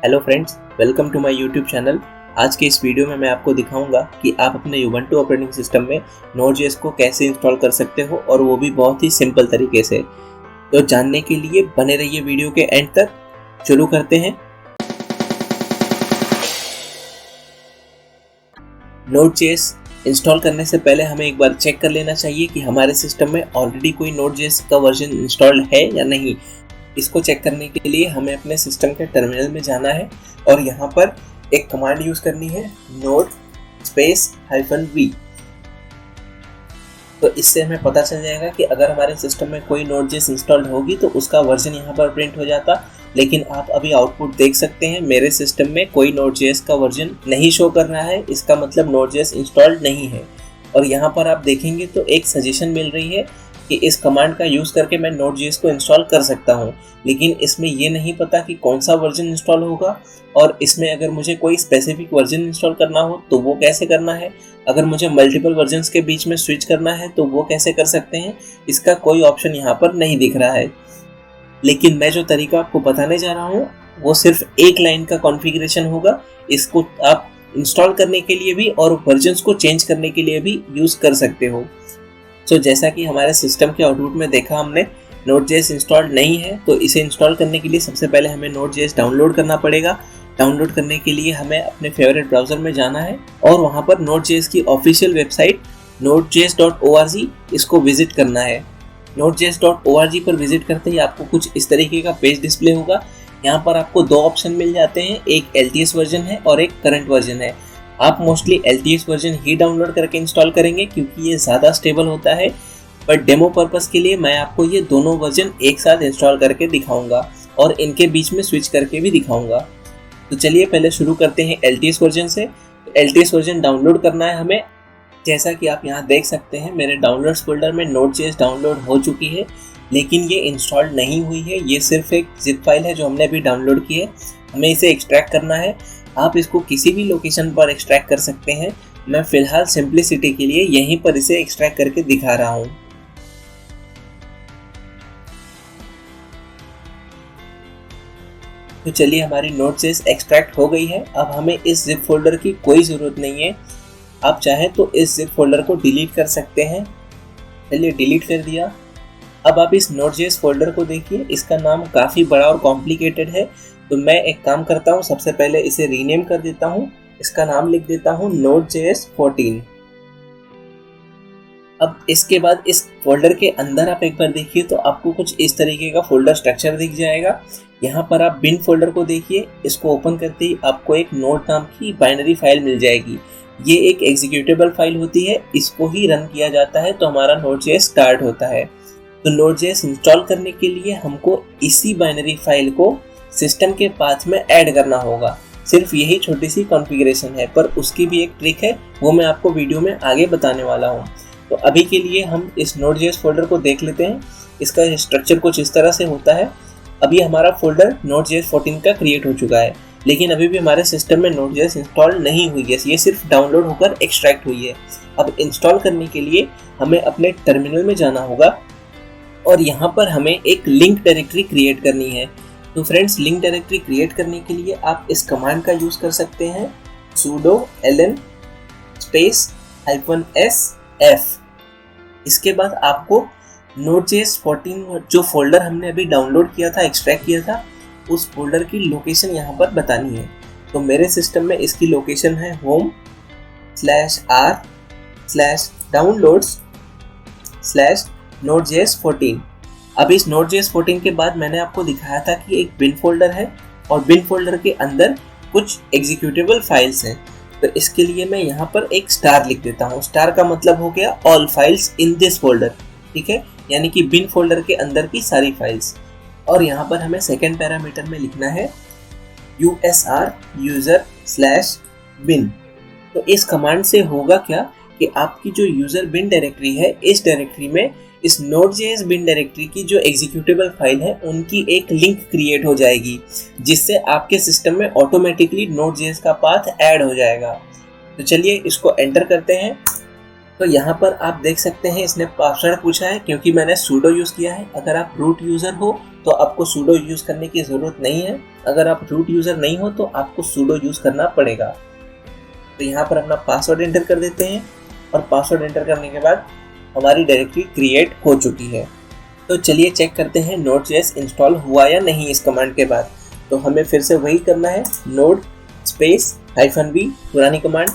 Hello friends, welcome to my YouTube channel. आज के इस वीडियो में मैं आपको दिखाऊंगा कि आप अपने Ubuntu ऑपरेटिंग सिस्टम में Node.js को कैसे इंस्टॉल कर सकते हो और वो भी बहुत ही सिंपल तरीके से। तो जानने के लिए बने रहिए वीडियो के एंड तक। शुरू करते हैं। Node.js इंस्टॉल करने से पहले हमें एक बार चेक कर लेना चाहिए कि हमारे सिस्टम में ऑलरेडी कोई Node.js का वर्जन इंस्टॉल्ड है या नहीं। इसको चेक करने के लिए हमें अपने सिस्टम के टर्मिनल में जाना है और यहाँ पर एक कमांड यूज़ करनी है node -v। तो इससे हमें पता चल जाएगा कि अगर हमारे सिस्टम में कोई Node.js इंस्टॉल्ड होगी तो उसका वर्जन यहाँ पर प्रिंट हो जाता। लेकिन आप अभी आउटपुट देख सकते हैं, मेरे सिस्टम में कोई Node.js का वर्जन नहीं शो कर रहा है। इसका मतलब Node.js इंस्टॉल्ड नहीं है। और यहाँ पर आप देखेंगे तो एक सजेशन मिल रही है कि इस कमांड का यूज़ करके मैं Node.js को इंस्टॉल कर सकता हूँ, लेकिन इसमें ये नहीं पता कि कौन सा वर्जन इंस्टॉल होगा और इसमें अगर मुझे कोई स्पेसिफिक वर्जन इंस्टॉल करना हो तो वो कैसे करना है। अगर मुझे मल्टीपल वर्जन्स के बीच में स्विच करना है तो वो कैसे कर सकते हैं, इसका कोई ऑप्शन यहाँ पर नहीं दिख रहा है। लेकिन मैं जो तरीका आपको बताने जा रहा हूँ वो सिर्फ एक लाइन का कॉन्फ़िगरेशन होगा। इसको आप इंस्टॉल करने के लिए भी और वर्जन्स को चेंज करने के लिए भी यूज़ कर सकते हो। तो जैसा कि हमारे सिस्टम के आउटपुट में देखा हमने, Node.js इंस्टॉल्ड नहीं है। तो इसे इंस्टॉल करने के लिए सबसे पहले हमें Node.js डाउनलोड करना पड़ेगा। डाउनलोड करने के लिए हमें अपने फेवरेट ब्राउज़र में जाना है और वहाँ पर Node.js की ऑफिशियल वेबसाइट nodejs.org इसको विजिट करना है। nodejs.org पर विजिट करते ही आपको कुछ इस तरीके का पेज डिस्प्ले होगा। यहाँ पर आपको दो ऑप्शन मिल जाते हैं, एक LTS वर्जन है और एक करंट वर्जन है। आप मोस्टली LTS वर्जन ही डाउनलोड करके इंस्टॉल करेंगे क्योंकि ये ज़्यादा स्टेबल होता है। पर डेमो पर्पस के लिए मैं आपको ये दोनों वर्जन एक साथ इंस्टॉल करके दिखाऊंगा और इनके बीच में स्विच करके भी दिखाऊंगा। तो चलिए पहले शुरू करते हैं LTS वर्जन से। तो LTS वर्जन डाउनलोड करना है हमें। जैसा कि आप यहाँ देख सकते हैं, मेरे डाउनलोड्स फोल्डर में Node.js डाउनलोड हो चुकी है, लेकिन ये इंस्टॉल्ड नहीं हुई है। ये सिर्फ एक जिप फाइल है जो हमने अभी डाउनलोड की है। हमें इसे एक्सट्रैक्ट करना है। आप इसको किसी भी लोकेशन पर एक्सट्रैक्ट कर सकते हैं। मैं फ़िलहाल सिंप्लिसिटी के लिए यहीं पर इसे एक्सट्रैक्ट करके दिखा रहा हूँ। तो चलिए, हमारी Node.js एक्सट्रैक्ट हो गई है। अब हमें इस जिप फोल्डर की कोई ज़रूरत नहीं है। आप चाहें तो इस जिप फोल्डर को डिलीट कर सकते हैं। चलिए, डिलीट कर दिया। अब आप इस Node.js फोल्डर को देखिए, इसका नाम काफ़ी बड़ा और कॉम्प्लिकेटेड है। तो मैं एक काम करता हूँ, सबसे पहले इसे रीनेम कर देता हूँ। इसका नाम लिख देता हूँ Node.js 14। अब इसके बाद इस फोल्डर के अंदर आप एक बार देखिए तो आपको कुछ इस तरीके का फोल्डर स्ट्रक्चर दिख जाएगा। यहाँ पर आप बिन फोल्डर को देखिए। इसको ओपन करते ही आपको एक नोड नाम की बाइनरी फाइल मिल जाएगी। ये एक एग्जीक्यूटेबल फाइल होती है, इसको ही रन किया जाता है तो हमारा Node.js स्टार्ट होता है। तो Node.js इंस्टॉल करने के लिए हमको इसी बाइनरी फाइल को सिस्टम के पाथ में ऐड करना होगा। सिर्फ यही छोटी सी कॉन्फ़िगरेशन है, पर उसकी भी एक ट्रिक है, वो मैं आपको वीडियो में आगे बताने वाला हूँ। तो अभी के लिए हम इस Node.js फोल्डर को देख लेते हैं। इसका स्ट्रक्चर कुछ इस तरह से होता है। अभी हमारा फोल्डर Node.js 14 का क्रिएट हो चुका है, लेकिन अभी भी हमारे सिस्टम में Node.js इंस्टॉल नहीं हुई है। ये सिर्फ डाउनलोड होकर एक्सट्रैक्ट हुई है। अब इंस्टॉल करने के लिए हमें अपने टर्मिनल में जाना होगा और यहाँ पर हमें एक लिंक डायरेक्टरी क्रिएट करनी है। तो फ्रेंड्स, लिंक डायरेक्टरी क्रिएट करने के लिए आप इस कमांड का यूज़ कर सकते हैं, sudo ln -f। इसके बाद आपको Node.js 14 जो फोल्डर हमने अभी डाउनलोड किया था, एक्सट्रैक्ट किया था, उस फोल्डर की लोकेशन यहाँ पर बतानी है। तो मेरे सिस्टम में इसकी लोकेशन है home/r/downloads/Node.js 14। अब इस Node.js 14 के बाद मैंने आपको दिखाया था कि एक बिन फोल्डर है और बिन फोल्डर के अंदर कुछ एग्जीक्यूटेबल फाइल्स हैं। तो इसके लिए मैं यहाँ पर एक स्टार लिख देता हूँ। स्टार का मतलब हो गया all files in this folder, ठीक है, यानी कि बिन फोल्डर के अंदर की सारी फाइल्स। और यहाँ पर हमें सेकेंड पैरामीटर में लिखना है usr user/bin। तो इस कमांड से होगा क्या कि आपकी जो यूज़र बिन डायरेक्टरी है, इस डायरेक्टरी में इस Node.js बिन डायरेक्टरी की जो एग्जीक्यूटेबल फाइल है उनकी एक लिंक क्रिएट हो जाएगी, जिससे आपके सिस्टम में ऑटोमेटिकली Node.js का पाथ ऐड हो जाएगा। तो चलिए इसको एंटर करते हैं। तो यहाँ पर आप देख सकते हैं इसने पासवर्ड पूछा है क्योंकि मैंने सूडो यूज़ किया है। अगर आप रूट यूज़र हो तो आपको सूडो यूज़ करने की ज़रूरत नहीं है। अगर आप रूट यूज़र नहीं हो तो आपको सूडो यूज़ करना पड़ेगा। तो यहाँ पर अपना पासवर्ड एंटर कर देते हैं और पासवर्ड एंटर करने के बाद हमारी डायरेक्टरी क्रिएट हो चुकी है। तो चलिए चेक करते हैं Node.js इंस्टॉल हुआ या नहीं इस कमांड के बाद। तो हमें फिर से वही करना है, node स्पेस -v पुरानी कमांड।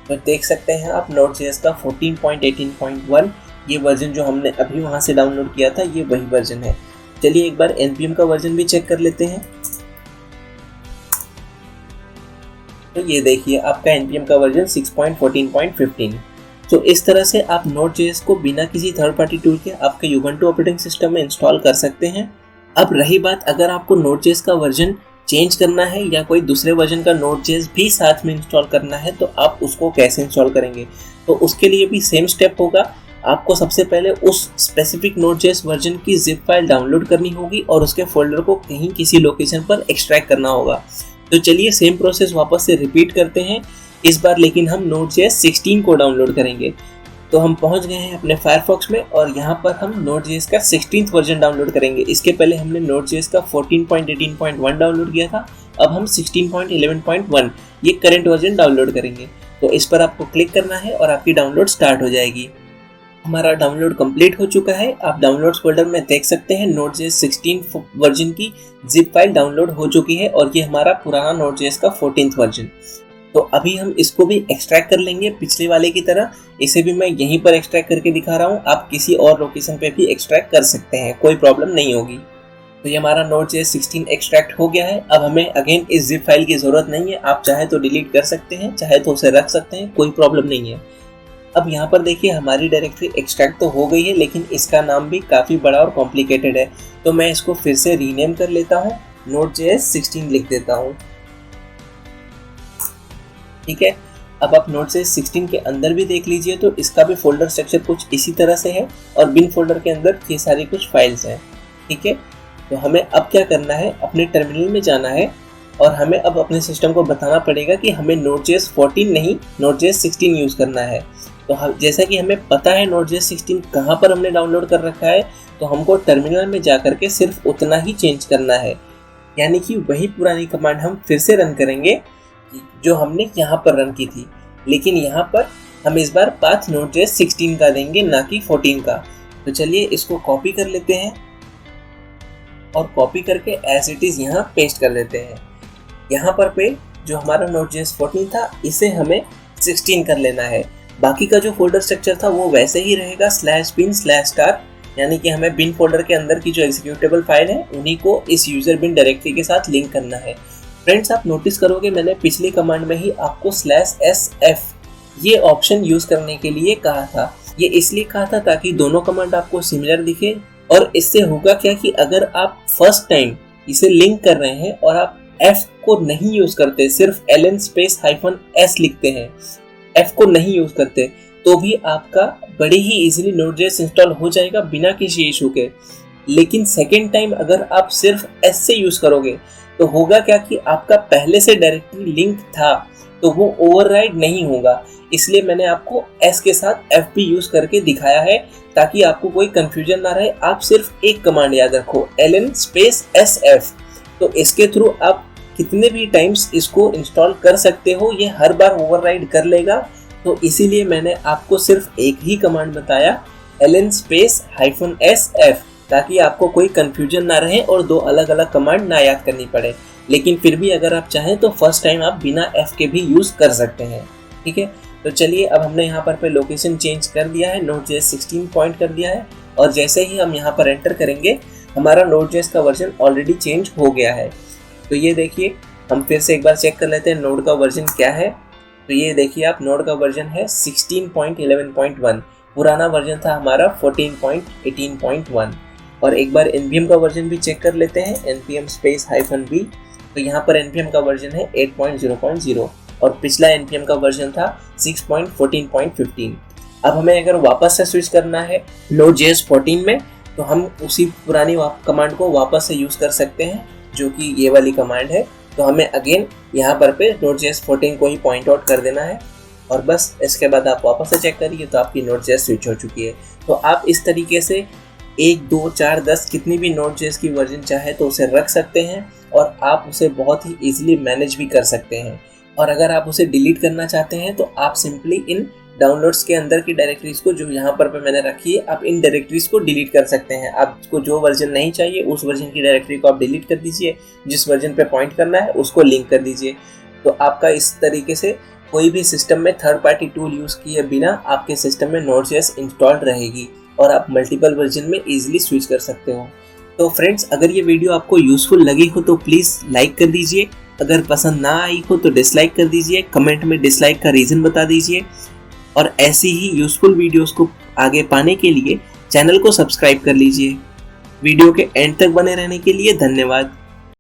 तो देख सकते हैं आप Node.js का 14.18.1 ये वर्जन जो हमने अभी वहाँ से डाउनलोड किया था ये वही वर्जन है। चलिए एक बार npm का वर्जन भी चेक कर लेते हैं। तो ये देखिए आपका npm का वर्जन 6.14.15। तो इस तरह से आप Node.js को बिना किसी थर्ड पार्टी टूल के आपके Ubuntu ऑपरेटिंग सिस्टम में इंस्टॉल कर सकते हैं। अब रही बात, अगर आपको Node.js का वर्जन चेंज करना है या कोई दूसरे वर्जन का Node.js भी साथ में इंस्टॉल करना है तो आप उसको कैसे इंस्टॉल करेंगे। तो उसके लिए भी सेम स्टेप होगा। आपको सबसे पहले उस स्पेसिफिक Node.js वर्जन की जिप फाइल डाउनलोड करनी होगी और उसके फोल्डर को कहीं किसी लोकेशन पर एक्सट्रैक्ट करना होगा। तो चलिए सेम प्रोसेस वापस से रिपीट करते हैं इस बार, लेकिन हम Node.js 16 को डाउनलोड करेंगे। तो हम पहुंच गए हैं अपने फायरफॉक्स में और यहाँ पर हम Node.js का 16th वर्जन डाउनलोड करेंगे। इसके पहले हमने Node.js का 14.18.1 डाउनलोड किया था। अब हम 16.11.1 ये करंट वर्जन डाउनलोड करेंगे। तो इस पर आपको क्लिक करना है और आपकी डाउनलोड स्टार्ट हो जाएगी। हमारा डाउनलोड कंप्लीट हो चुका है। आप डाउनलोड्स फोल्डर में देख सकते हैं Node.js 16 वर्जन की जिप फाइल डाउनलोड हो चुकी है और ये हमारा पुराना Node.js का 14th वर्जन। तो अभी हम इसको भी एक्सट्रैक्ट कर लेंगे पिछले वाले की तरह। इसे भी मैं यहीं पर एक्सट्रैक्ट करके दिखा रहा हूँ, आप किसी और लोकेशन पे भी एक्सट्रैक्ट कर सकते हैं, कोई प्रॉब्लम नहीं होगी। तो ये हमारा Node.js 16 एक्सट्रैक्ट हो गया है। अब हमें अगेन इस जिप फाइल की ज़रूरत नहीं है। आप चाहे तो डिलीट कर सकते हैं, चाहे तो उसे रख सकते हैं, कोई प्रॉब्लम नहीं है। अब यहाँ पर देखिए हमारी डायरेक्टरी एक्सट्रैक्ट तो हो गई है, लेकिन इसका नाम भी काफ़ी बड़ा और कॉम्प्लिकेटेड है। तो मैं इसको फिर से रीनेम कर लेता हूँ, Node.js 16 लिख देता हूँ। ठीक है, अब आप Node.js 16 के अंदर भी देख लीजिए तो इसका भी फोल्डर स्ट्रक्चर कुछ इसी तरह से है और बिन फोल्डर के अंदर ये सारी कुछ फाइल्स हैं। ठीक है, तो हमें अब क्या करना है, अपने टर्मिनल में जाना है और हमें अब अपने सिस्टम को बताना पड़ेगा कि हमें Node.js 14 नहीं Node.js 16 यूज़ करना है। तो जैसा कि हमें पता है Node.js 16 कहाँ पर हमने डाउनलोड कर रखा है, तो हमको टर्मिनल में जा कर के सिर्फ उतना ही चेंज करना है, यानी कि वही पुरानी कमांड हम फिर से रन करेंगे जो हमने यहाँ पर रन की थी, लेकिन यहाँ पर हम इस बार पाथ Node.js 16 का देंगे, ना कि 14 का। तो चलिए इसको कॉपी कर लेते हैं और कॉपी करके एज इट इज़ यहाँ पेस्ट कर देते हैं। यहाँ पर पे जो हमारा Node.js 14 था इसे हमें 16 कर लेना है। बाकी का जो फोल्डर स्ट्रक्चर था वो वैसे ही रहेगा /bin/star, यानी कि हमें बिन फोल्डर के अंदर की जो एग्जीक्यूटेबल फाइल है उन्हीं को इस यूज़र बिन डायरेक्टरी के साथ लिंक करना है। फ्रेंड्स, आप नोटिस करोगे मैंने पिछली कमांड में ही आपको /sf ये ऑप्शन यूज़ करने के लिए कहा था। ये इसलिए कहा था ताकि दोनों कमांड आपको सिमिलर दिखे, और इससे होगा क्या कि अगर आप फर्स्ट टाइम इसे लिंक कर रहे हैं और आप f को नहीं यूज़ करते, सिर्फ -s लिखते हैं, f को नहीं यूज़ करते, तो भी आपका बड़ी ही इजीली Node.js इंस्टॉल हो जाएगा बिना किसी इशू के। लेकिन सेकेंड टाइम अगर आप सिर्फ s से यूज़ करोगे तो होगा क्या कि आपका पहले से डायरेक्टली लिंक था तो वो ओवरराइड नहीं होगा। इसलिए मैंने आपको s के साथ f भी यूज़ करके दिखाया है ताकि आपको कोई कंफ्यूजन ना रहे। आप सिर्फ एक कमांड याद रखो, ln-sf। तो इसके थ्रू आप कितने भी टाइम्स इसको इंस्टॉल कर सकते हो, ये हर बार ओवरराइड कर लेगा। तो इसीलिए मैंने आपको सिर्फ एक ही कमांड बताया, ln-sf, ताकि आपको कोई कंफ्यूजन ना रहे और दो अलग अलग कमांड ना याद करनी पड़े। लेकिन फिर भी अगर आप चाहें तो फर्स्ट टाइम आप बिना f के भी यूज़ कर सकते हैं। ठीक है, तो चलिए अब हमने यहाँ पर लोकेशन चेंज कर दिया है, Node.js 16 पॉइंट कर दिया है, और जैसे ही हम यहाँ पर एंटर करेंगे हमारा Node.js का वर्जन ऑलरेडी चेंज हो गया है। तो ये देखिए, हम फिर से एक बार चेक कर लेते हैं नोड का वर्जन क्या है। तो ये देखिए आप, नोड का वर्जन है 16.11.1, पुराना वर्जन था हमारा 14.18.1। और एक बार npm का वर्जन भी चेक कर लेते हैं, npm-v। तो यहाँ पर npm का वर्जन है 8.0.0 और पिछला npm का वर्जन था 6.14.15। अब हमें अगर वापस से स्विच करना है Node.js 14 में, तो हम उसी पुरानी कमांड को वापस से यूज़ कर सकते हैं, जो कि ये वाली कमांड है। तो हमें अगेन यहाँ पर पे Node.js 14 को ही पॉइंट आउट कर देना है। और बस इसके बाद आप वापस से चेक करिए तो आपकी Node.js स्विच हो चुकी है। तो आप इस तरीके से 1, 2, 4, 10 कितनी भी Node.js की वर्जन चाहे तो उसे रख सकते हैं और आप उसे बहुत ही ईजिली मैनेज भी कर सकते हैं। और अगर आप उसे डिलीट करना चाहते हैं तो आप सिंपली इन डाउनलोड्स के अंदर की डायरेक्टरीज को जो यहाँ पर मैंने रखी है, आप इन डायरेक्टरीज को डिलीट कर सकते हैं। आपको जो वर्जन नहीं चाहिए उस वर्जन की डायरेक्टरी को आप डिलीट कर दीजिए, जिस वर्जन पे पॉइंट करना है उसको लिंक कर दीजिए। तो आपका इस तरीके से कोई भी सिस्टम में थर्ड पार्टी टूल यूज़ किए बिना आपके सिस्टम में Node.js इंस्टॉल्ड रहेगी और आप मल्टीपल वर्जन में ईजिली स्विच कर सकते हो। तो फ्रेंड्स, अगर ये वीडियो आपको यूज़फुल लगी हो तो प्लीज़ लाइक कर दीजिए, अगर पसंद ना आई हो तो डिसलाइक कर दीजिए, कमेंट में डिसलाइक का रीज़न बता दीजिए। और ऐसी ही यूज़फुल वीडियोस को आगे पाने के लिए चैनल को सब्सक्राइब कर लीजिए। वीडियो के एंड तक बने रहने के लिए धन्यवाद।